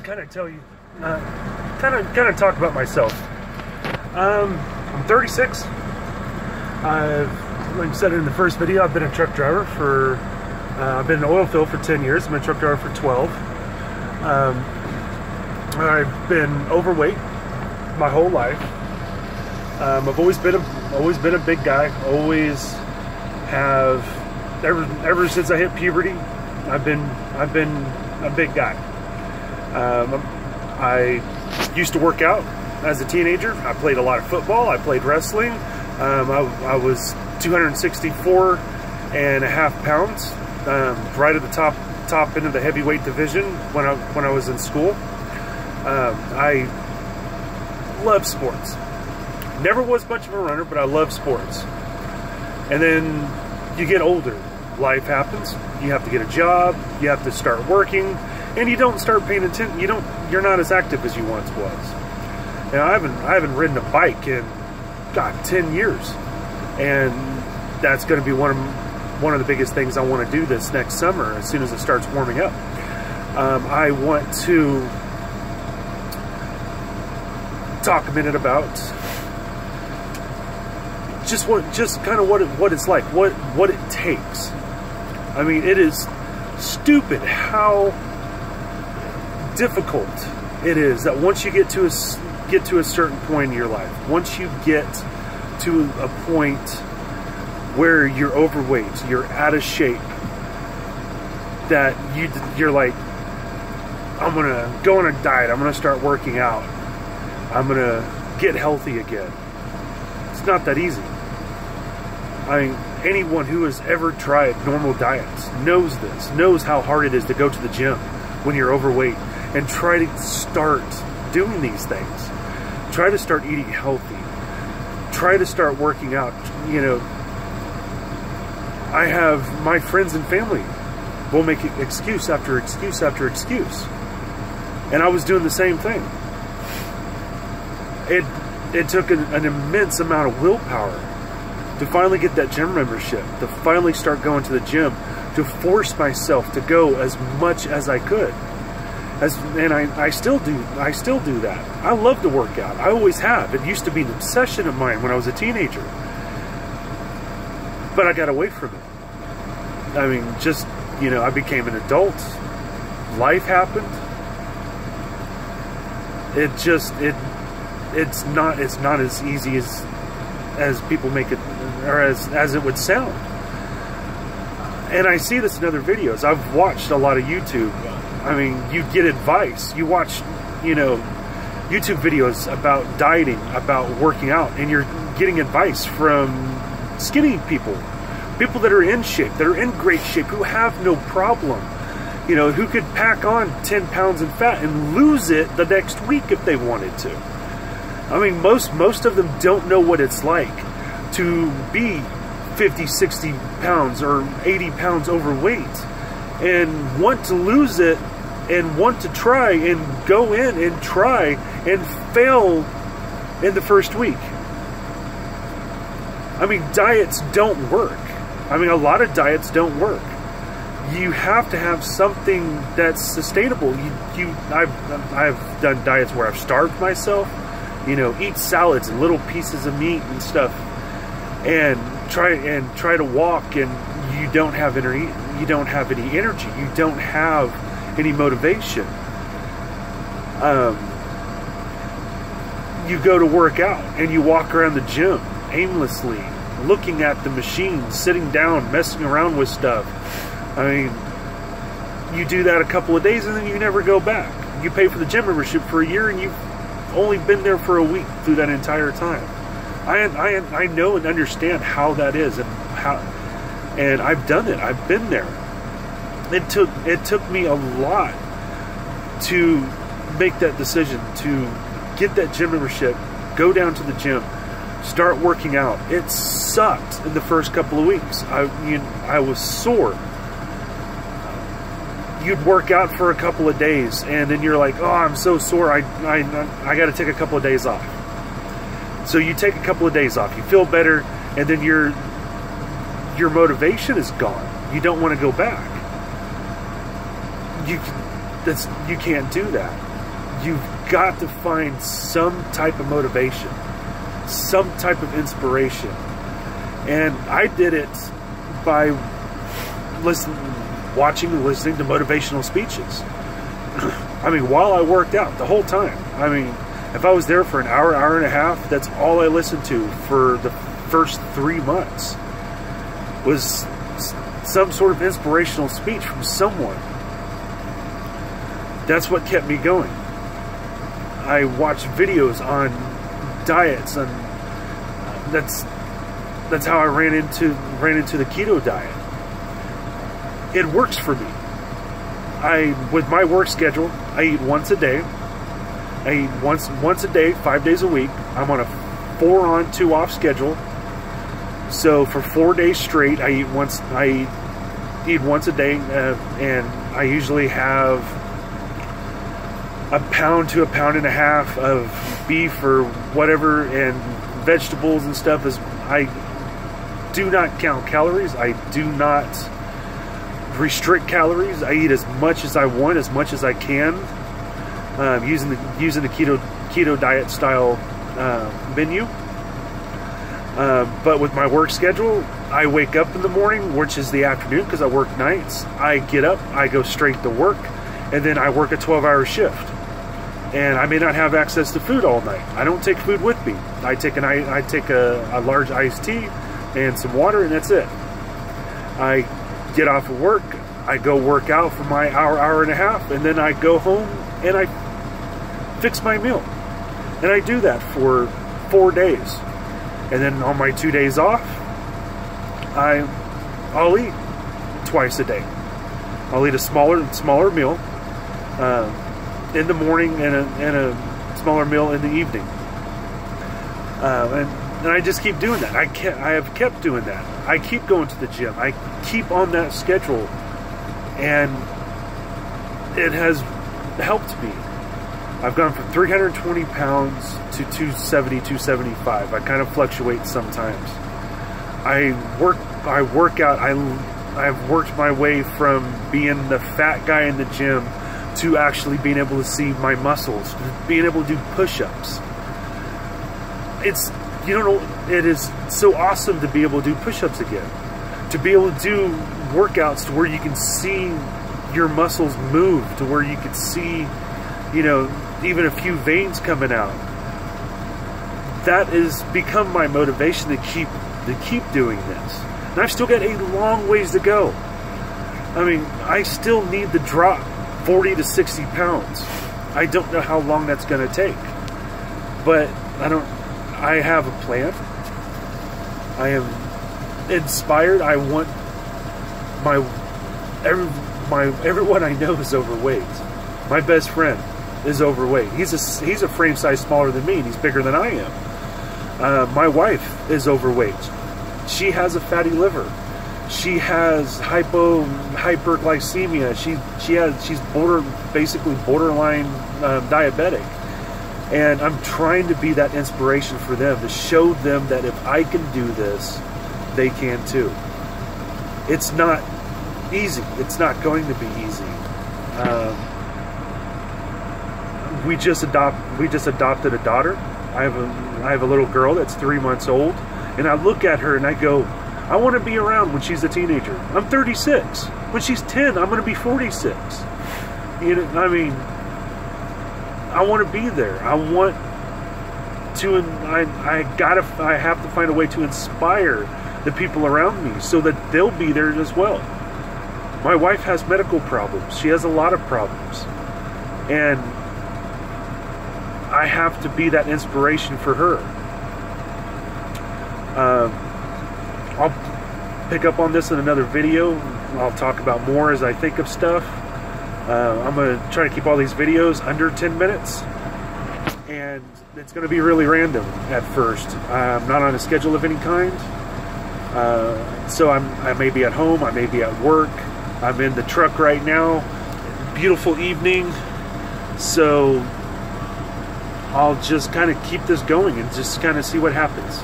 kind of tell you, kind of talk about myself. I'm 36. Like I said in the first video, I've been a truck driver for, I've been in the oil field for 10 years. I've been a truck driver for 12. I've been overweight my whole life. I've always been a big guy. Always have, ever since I hit puberty, I've been a big guy. I used to work out as a teenager. I played a lot of football. I played wrestling. I was 264.5 pounds, right at the top end of the heavyweight division when I was in school. I love sports. Never was much of a runner, but I love sports. And then you get older. Life happens. You have to get a job. You have to start working, and you don't start paying attention. You're not as active as you once was. And I haven't ridden a bike in 10 years, and that's going to be one of the biggest things I want to do this next summer as soon as it starts warming up. I want to talk a minute about just kind of what it's like, what it takes. I mean, it is stupid how difficult it is that once you get to a certain point in your life, once you get to a point where you're overweight, you're out of shape, that you're like, I'm gonna go on a diet, I'm gonna start working out, I'm gonna get healthy again. It's not that easy. I mean, anyone who has ever tried normal diets knows this, knows how hard it is to go to the gym when you're overweight and try to start doing these things. Try to start eating healthy. Try to start working out. You know, I have my friends and family will make excuse after excuse after excuse. And I was doing the same thing. It took an immense amount of willpower to finally get that gym membership, to finally start going to the gym, to force myself to go as much as I could. And I still do that. I love to work out. I always have. It used to be an obsession of mine when I was a teenager. But I got away from it. I mean, just, you know, I became an adult. Life happened. It's not as easy as people make it, or as it would sound. And I see this in other videos. I've watched a lot of YouTube. I mean, you get advice. You watch, you know, YouTube videos about dieting, about working out, and you're getting advice from skinny people, people that are in shape, that are in great shape, who have no problem, you know, who could pack on 10 pounds in fat and lose it the next week if they wanted to. I mean, most of them don't know what it's like to be 50, 60 pounds or 80 pounds overweight and want to lose it and want to try and go in and try and fail in the first week. I mean, diets don't work. I mean, a lot of diets don't work. You have to have something that's sustainable. I've done diets where I've starved myself, you know, eat salads and little pieces of meat and stuff, and try to walk, and you don't have any energy, you don't have any motivation. You go to work out and you walk around the gym aimlessly, looking at the machines, sitting down, messing around with stuff. I mean, you do that a couple of days and then you never go back. You pay for the gym membership for a year and you've only been there for a week through that entire time. I know and understand how that is, and I've done it. I've been there. It took me a lot to make that decision to get that gym membership, go down to the gym, start working out. It sucked in the first couple of weeks. I was sore. You'd work out for a couple of days, and then you're like, oh, I'm so sore, I got to take a couple of days off. So you take a couple of days off, you feel better, and then your motivation is gone. You don't want to go back. You can't do that. you've got to find some type of motivation, some type of inspiration. And I did it by watching and listening to motivational speeches. I mean, while I worked out, the whole time. I mean, if I was there for an hour, hour and a half, that's all I listened to for the first 3 months, was some sort of inspirational speech from someone. That's what kept me going. I watched videos on diets, and that's how I ran into the keto diet. It works for me. With my work schedule, I eat once a day. I eat once a day, 5 days a week. I'm on a 4 on, 2 off schedule. So for 4 days straight, I eat once a day, and I usually have a pound to a pound and a half of beef or whatever, and vegetables and stuff. I do not count calories. I do not restrict calories. I eat as much as I want, as much as I can, using the keto diet style menu. But with my work schedule, I wake up in the morning, which is the afternoon because I work nights. I get up, I go straight to work, and then I work a 12-hour shift. And I may not have access to food all night. I don't take food with me. I take a large iced tea and some water, and that's it. I get off of work, I go work out for my hour and a half, and then I go home and I fix my meal. And I do that for 4 days. And then on my 2 days off, I'll eat twice a day. I'll eat a smaller meal in the morning, and a smaller meal in the evening. And I just keep doing that. I have kept doing that. I keep going to the gym. I keep on that schedule, and it has helped me. I've gone from 320 pounds to 270, 275. I kind of fluctuate sometimes. I work out. I've worked my way from being the fat guy in the gym to actually being able to see my muscles, being able to do push-ups. It is so awesome to be able to do push-ups again, to be able to do workouts to where you can see your muscles move, to where you can see, even a few veins coming out. That has become my motivation to keep doing this. And I've still got a long ways to go. I mean, I still need to drop 40 to 60 pounds. I don't know how long that's going to take, but I have a plan. I am inspired. I want everyone I know is overweight. My best friend is overweight. He's a frame size smaller than me, and he's bigger than I am. My wife is overweight. She has a fatty liver. She has hyperglycemia. She's basically borderline diabetic. And I'm trying to be that inspiration for them, to show them that if I can do this, they can too. It's not easy. It's not going to be easy. We just adopted a daughter. I have a little girl that's 3 months old, and I look at her and I go, I want to be around when she's a teenager. I'm 36. When she's 10, I'm going to be 46. I mean, I want to be there. I have to find a way to inspire the people around me so that they'll be there as well. My wife has medical problems. She has a lot of problems. And I have to be that inspiration for her. I'll pick up on this in another video. I'll talk about more as I think of stuff. I'm going to try to keep all these videos under 10 minutes. And it's going to be really random at first. I'm not on a schedule of any kind. So I may be at home. I may be at work. I'm in the truck right now. Beautiful evening. So I'll just kind of keep this going and just kind of see what happens.